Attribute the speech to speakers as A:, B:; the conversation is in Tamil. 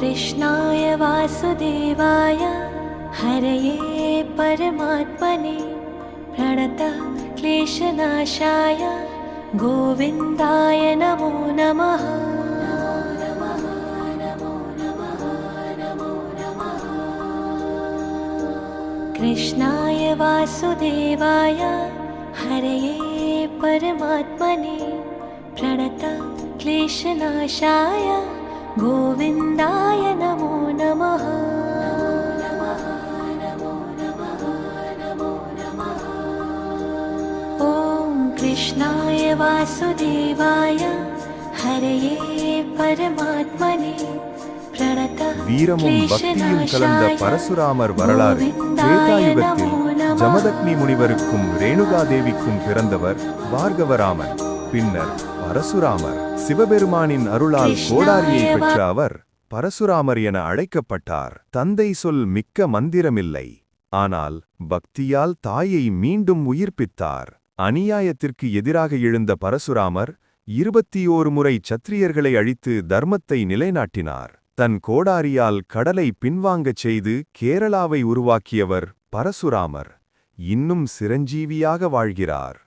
A: कृष्णाय वासुदेवाय हरये परमात्मने प्रणतः क्लेशनाशाय गोविन्दाय नमो नमः। कृष्णाय वासुदेवाय हरये परमात्मने प्रणतः क्लेशनाशाय गोविन्दाय नमो नमः। ॐ कृष्णाय वासुदेवाय हरये परमात्मने
B: வீரமும் பக்தியும் கலந்த பரசுராமர் வரலாறு. திரேதாயுகத்தில் ஜமதக்னி முனிவருக்கும் ரேணுகாதேவிக்கும் பிறந்தவர் பார்கவராமர். பின்னர் பரசுராமர். சிவபெருமானின் அருளால் கோடாரியை பெற்ற அவர் பரசுராமர் என அழைக்கப்பட்டார். தந்தை சொல் மிக்க மந்திரமில்லை, ஆனால் பக்தியால் தாயை மீண்டும் உயிர்ப்பித்தார். அநியாயத்திற்கு எதிராக எழுந்த பரசுராமர் 21 முறை சத்திரியர்களை அழித்து தர்மத்தை நிலைநாட்டினார். தன் கோடாரியால் கடலை பின்வாங்கச் செய்து கேரளாவை உருவாக்கியவர் பரசுராமர் இன்னும் சிரஞ்சீவியாக வாழ்கிறார்.